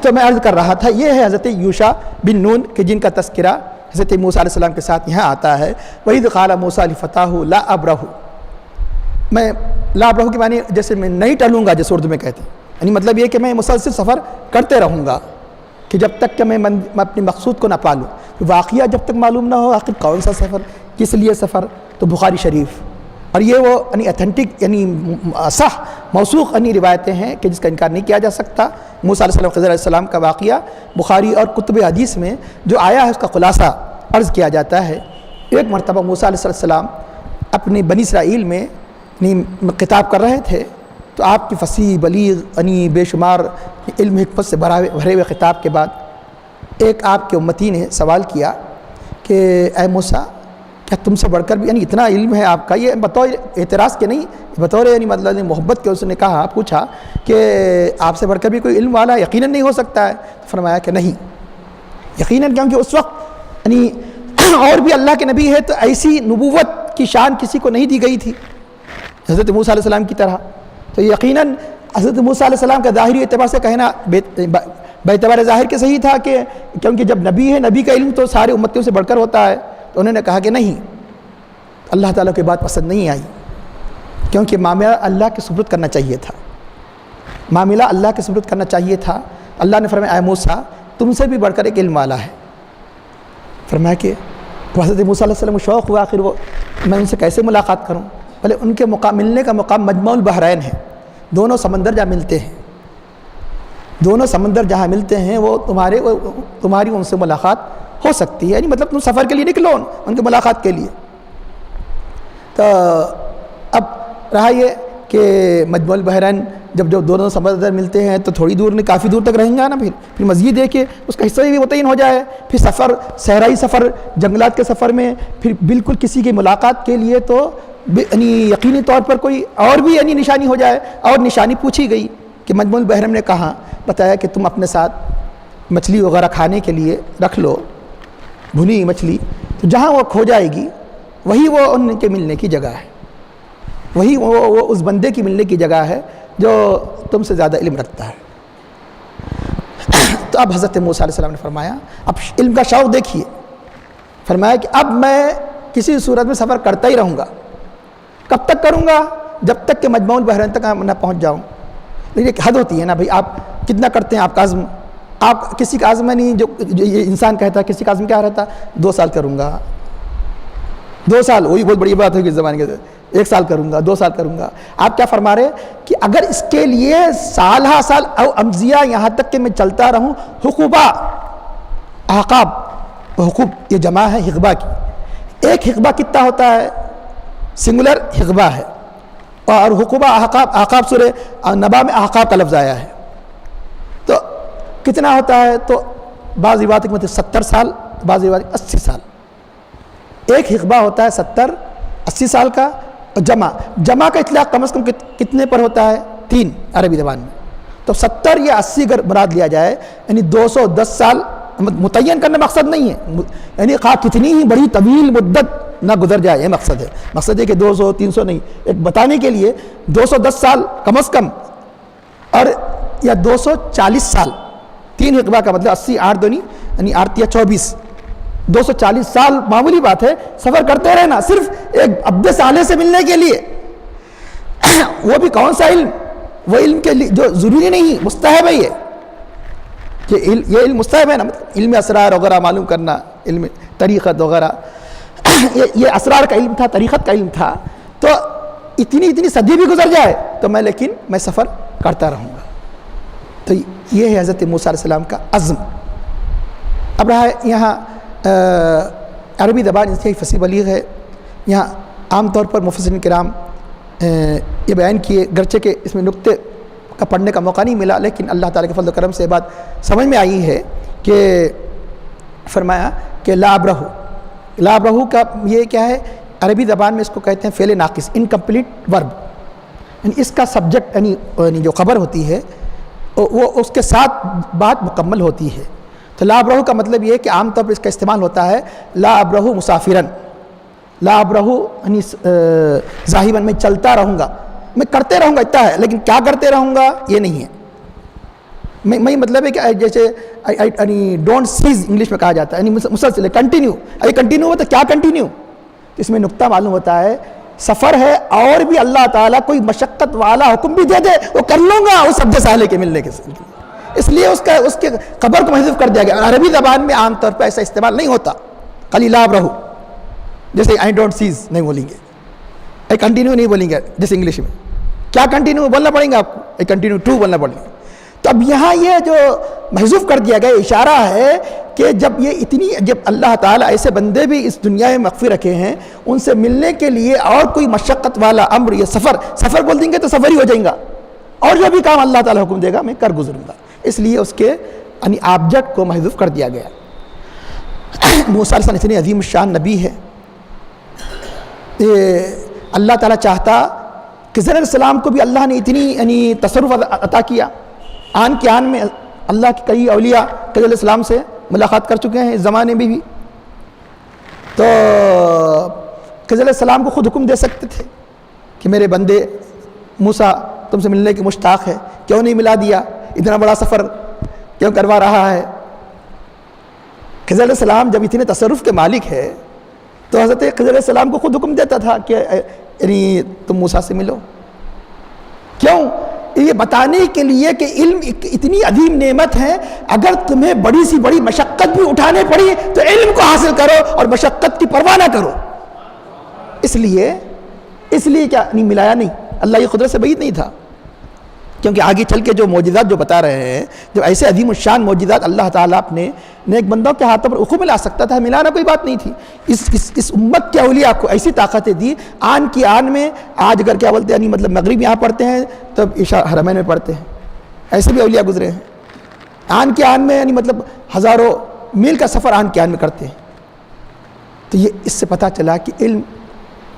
تو میں عرض کر رہا تھا یہ ہے حضرت یوشع بن نون کہ جن کا تذکرہ حضرت موسیٰ علیہ السلام کے ساتھ یہاں آتا ہے. وَإِذْ قَالَ مُوسَىٰ لِفَتَاهُ لَا أَبْرَحُ, میں لا ابرحو کی معنی جیسے میں نہیں ٹلوں گا, جیسے اردو میں کہتے ہیں, یعنی مطلب یہ کہ میں مسلسل سفر کرتے رہوں گا کہ جب تک کہ میں اپنے مقصود کو نہ پالوں. واقعہ جب تک معلوم نہ ہو آخر کون سا سفر, کس لیے سفر, تو بخاری شریف, اور یہ وہ یعنی اتھینٹک یعنی صح موثوق یعنی روایتیں ہیں کہ جس کا انکار نہیں کیا جا سکتا. موسیٰ علیہ السلام, خضر علیہ السلام کا واقعہ بخاری اور کتب حدیث میں جو آیا ہے اس کا خلاصہ عرض کیا جاتا ہے. ایک مرتبہ موسیٰ علیہ السلام اپنی بنی اسرائیل میں خطاب کر رہے تھے, تو آپ کی فصیح بلیغ یعنی بے شمار علم حکمت سے بھرے ہوئے خطاب کے بعد ایک آپ کے امتی نے سوال کیا کہ اے موسیٰ, کیا تم سے بڑھ کر بھی یعنی اتنا علم ہے آپ کا, یہ بطور اعتراض کے نہیں, بطور یعنی مطلب محبت کے اس نے کہا, پوچھا کہ آپ سے بڑھ کر بھی کوئی علم والا یقیناً نہیں ہو سکتا ہے. تو فرمایا کہ نہیں یقیناً, کیونکہ اس وقت یعنی اور بھی اللہ کے نبی ہے تو ایسی نبوت کی شان کسی کو نہیں دی گئی تھی حضرت موسیٰ علیہ السلام کی طرح. تو یقیناً حضرت موسیٰ علیہ السلام کا ظاہری اعتبار سے کہنا بے اعتبار ظاہر کے صحیح تھا کہ کیونکہ جب نبی ہے, نبی کا علم تو سارے امتیوں سے بڑھ کر ہوتا ہے. تو انہوں نے کہا کہ نہیں, اللہ تعالیٰ کی بات پسند نہیں آئی, کیونکہ معاملہ اللہ کے سپرد کرنا چاہیے تھا, معاملہ اللہ کے سپرد کرنا چاہیے تھا. اللہ نے فرمایا اے موسیٰ تم سے بھی بڑھ کر ایک علم والا ہے. فرمایا کہ حضرت موسیٰ علیہ السلام کو شوق ہوا آخر وہ میں ان سے کیسے ملاقات کروں, بھلے ان کے ملنے کا مقام مجمع البحرین ہے, دونوں سمندر جہاں ملتے ہیں, دونوں سمندر جہاں ملتے ہیں وہ تمہاری ان سے ملاقات ہو سکتی ہے, یعنی مطلب تم سفر کے لیے نکلو ان کے ملاقات کے لیے. تو اب رہا یہ کہ مجمع البحرین جب دونوں سمندر ملتے ہیں تو تھوڑی دور نہیں, کافی دور تک رہیں گا نا, پھر مزید ہے کہ اس کا حصہ بھی متعین ہو جائے. پھر سفر صحرائی سفر, جنگلات کے سفر میں پھر بالکل کسی کی ملاقات کے لیے تو یعنی یقینی طور پر کوئی اور بھی یعنی نشانی ہو جائے. اور نشانی پوچھی گئی کہ مجمع البحرین نے کہا, بتایا کہ تم اپنے ساتھ مچھلی وغیرہ کھانے کے لیے رکھ لو, بھنی مچھلی, تو جہاں وہ کھو جائے گی وہی وہ ان کے ملنے کی جگہ ہے, وہی وہ اس بندے کی ملنے کی جگہ ہے جو تم سے زیادہ علم رکھتا ہے. تو اب حضرت موسیٰ علیہ السلام نے فرمایا, اب علم کا شوق دیکھیے, فرمایا کہ اب میں کسی صورت میں سفر کرتا ہی رہوں گا. کب تک کروں گا؟ جب تک کہ مجمع البحرین تک نہ پہنچ جاؤں. لیکن ایک حد ہوتی ہے نا بھائی, آپ کتنا کرتے ہیں آپ کا عزم, آپ کسی کا عزم نہیں, جو یہ انسان کہتا ہے کسی کا عزم کیا رہتا, 2 سال کروں گا, 2 سال, وہی بہت بڑی بات ہوگی اس زمانے کے, 1 سال کروں گا, 2 سال کروں گا. آپ کیا فرما رہے کہ اگر اس کے لیے سال ہا سال او امزیہ یہاں تک کہ میں چلتا رہوں, حقوبہ احقاب, حقوب یہ جمع ہے حقبہ کی, ایک حقبہ کتنا ہوتا ہے, سنگولر حقبہ ہے, اور حقوبہ احقاب, احقاب سورہ نبا میں احقاب کا لفظ آیا ہے, تو کتنا ہوتا ہے, تو بعض روایت کے مطلب 70 سال, بعض روایت 80 سال. ایک حقبہ ہوتا ہے 70-80 سال کا. جمع کا اطلاق کم از کم کتنے پر ہوتا ہے, 3 عربی زبان میں. تو 70 یا 80 اگر مراد لیا جائے یعنی 210 سال متعین کرنا مقصد نہیں ہے, یعنی خواہ کتنی ہی بڑی طویل مدت نہ گزر جائے, یہ مقصد ہے. مقصد ہے کہ 200-300 نہیں, ایک بتانے کے لیے 210 سال کم از کم, اور یا 240 سال, 3 حقبہ کا مطلب 80 8 دونی یعنی 8 یا 24, 240 سال معمولی بات ہے سفر کرتے رہنا صرف ایک عبد صالح سے ملنے کے لیے. وہ بھی کون سا علم, وہ علم کے لیے جو ضروری نہیں, مستحب ہے یہ علم مستحب ہے نا, مطلب علم اسرار وغیرہ معلوم کرنا, علم طریقت وغیرہ, یہ اسرار کا علم تھا, طریقت کا علم تھا. تو اتنی صدی بھی گزر جائے تو میں سفر کرتا رہوں گا. تو یہ ہے حضرت موسیٰ علیہ السلام کا عزم. اب رہا یہاں عربی زبان اس کی فصیح بلیغ ہے, یہاں عام طور پر مفسرین کرام یہ بیان کیے, گرچہ کہ اس میں نقطے کا پڑھنے کا موقع نہیں ملا, لیکن اللہ تعالیٰ کے فضل و کرم سے بات سمجھ میں آئی ہے کہ فرمایا کہ لا ابرحو کا یہ کیا ہے, عربی زبان میں اس کو کہتے ہیں فعل ناقص, انکمپلیٹ ورب, یعنی اس کا سبجیکٹ یعنی جو خبر ہوتی ہے وہ اس کے ساتھ بات مکمل ہوتی ہے. تو لا ابرحو کا مطلب یہ ہے کہ عام طور پر اس کا استعمال ہوتا ہے لا ابرحو مسافرن, لا ابرحو یعنی ذاہباً میں چلتا رہوں گا, میں کرتے رہوں گا اتنا ہے, لیکن کیا کرتے رہوں گا یہ نہیں ہے. میں مطلب ہے کہ جیسے یعنی ڈونٹ سیز انگلش میں کہا جاتا ہے، یعنی مسلسل ہے، کنٹینیو. ابھی کنٹینیو ہوتا ہے، کیا کنٹینیو؟ اس میں نقطہ معلوم ہوتا ہے سفر ہے اور بھی اللہ تعالیٰ کوئی مشقت والا حکم بھی دے دے وہ کر لوں گا اس عبد صالح کے ملنے کے سلسلے، اس لیے اس کے خبر کو محذوف کر دیا گیا. عربی زبان میں عام طور پہ ایسا استعمال نہیں ہوتا. خالی لا رہو جیسے آئی ڈونٹ سیز نہیں بولیں گے، اے کنٹینیو نہیں بولیں گے جیسے انگلش میں. کیا کنٹینیو بولنا پڑیں گے آپ کو؟ اے کنٹینیو ٹو بولنا پڑیں گے. تو اب یہاں یہ جو محذوف کر دیا گیا اشارہ ہے کہ جب اللہ تعالیٰ ایسے بندے بھی اس دنیا میں مخفی رکھے ہیں، ان سے ملنے کے لیے اور کوئی مشقت والا امر یا سفر بول دیں گے تو سفر ہی ہو جائیں گا، اور جو بھی کام اللہ تعالیٰ حکم دے گا میں کر گزروں گا. اس لیے اس کے یعنی آبجیکٹ کو محذوف کر دیا گیا. موسیٰ علیہ السلام اتنی عظیم الشان نبی ہے، اللہ تعالیٰ چاہتا کہ خضر علیہ السلام کو بھی اللہ نے اتنی یعنی تصرف عطا کیا. آن کے آن میں اللہ کے کئی اولیاء خضر علیہ السلام سے ملاقات کر چکے ہیں اس زمانے میں بھی. تو خضر علیہ السلام کو خود حکم دے سکتے تھے کہ میرے بندے موسیٰ تم سے ملنے کی مشتاق ہے، کیوں نہیں ملا دیا؟ اتنا بڑا سفر کیوں کروا رہا ہے؟ خضر علیہ السلام جب اتنے تصرف کے مالک ہے تو حضرت خضر علیہ السلام کو خود حکم دیتا تھا کہ یعنی تم موسیٰ سے ملو. کیوں؟ یہ بتانے کے لیے کہ علم اتنی عظیم نعمت ہے، اگر تمہیں بڑی سی بڑی مشقت بھی اٹھانے پڑی تو علم کو حاصل کرو اور مشقت کی پرواہ نہ کرو. اس لیے کیا نہیں ملایا؟ نہیں، اللہ یہ قدرت سے بعید نہیں تھا، کیونکہ آگے چل کے جو معجزات جو بتا رہے ہیں، جو ایسے عظیم الشان معجزات اللہ تعالیٰ اپنے نیک بندوں کے ہاتھوں پر اخو ملا سکتا تھا، ملانا کوئی بات نہیں تھی. اس امت کے اولیاء کو ایسی طاقتیں دی. آن کی آن میں آج اگر کیا بولتے ہیں یعنی مطلب مغرب یہاں پڑھتے ہیں تو عشاء حرمین میں پڑھتے ہیں، ایسے بھی اولیاء گزرے ہیں. آن کے آن میں یعنی مطلب ہزاروں میل کا سفر آن کے آن میں کرتے ہیں. تو یہ اس سے پتہ چلا کہ علم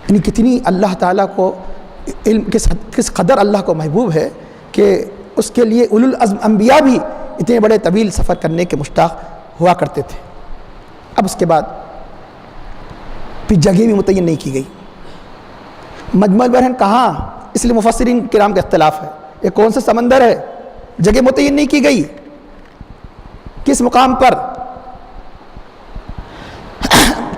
یعنی کتنی اللہ تعالیٰ کو علم کس قدر اللہ کو محبوب ہے کہ اس کے لیے اولو العزم انبیاء بھی اتنے بڑے طویل سفر کرنے کے مشتاق ہوا کرتے تھے. اب اس کے بعد پھر جگہ بھی متعین نہیں کی گئی. مجمع البحرین کہاں؟ اس لیے مفسرین کرام کا اختلاف ہے، یہ کون سا سمندر ہے؟ جگہ متعین نہیں کی گئی، کس مقام پر؟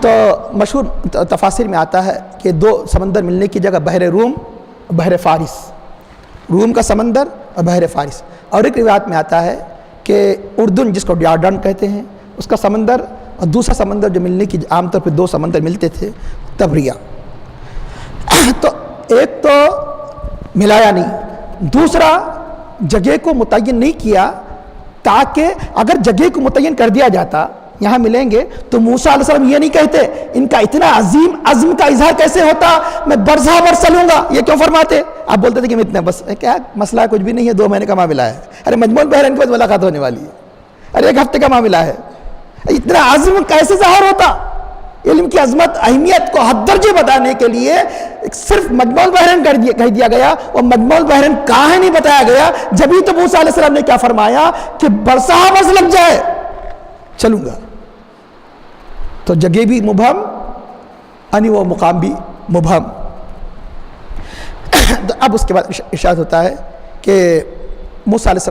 تو مشہور تفاسیر میں آتا ہے کہ دو سمندر ملنے کی جگہ بحر روم، بحر فارس، روم کا سمندر اور بحر فارس. اور ایک روایت میں آتا ہے کہ اردن جس کو ڈیارڈن کہتے ہیں اس کا سمندر، اور دوسرا سمندر جو ملنے کی عام طور پہ دو سمندر ملتے تھے تبریہ. تو ایک تو ملایا نہیں، دوسرا جگہ کو متعین نہیں کیا، تاکہ اگر جگہ کو متعین کر دیا جاتا یہاں ملیں گے تو موسیٰ علیہ السلام یہ نہیں کہتے، ان کا اتنا عظیم عزم کا اظہار کیسے ہوتا میں برسہ برس چلوں گا، یہ کیوں فرماتے؟ آپ بولتے تھے کہ میں اتنا بس کیا مسئلہ کچھ بھی نہیں ہے، 2 مہینے کا معاملہ ہے. ارے مجمع البحرین کے بعد ملاقات ہونے والی ہے، ارے 1 ہفتے کا معاملہ ہے. اتنا عزم کیسے ظاہر ہوتا؟ علم کی عظمت اہمیت کو حد درجے بتانے کے لیے صرف مجمع البحرین کہہ دیا گیا، اور مجمع البحرین کہاں نہیں بتایا گیا. جبھی تو موسیٰ علیہ السلام نے کیا فرمایا کہ برسہ برس لگ جائے چلوں گا. تو جگہ بھی مبہم یعنی وہ مقام بھی مبہم. اب اس کے بعد ارشاد ہوتا ہے کہ موسیٰ علیہ السلام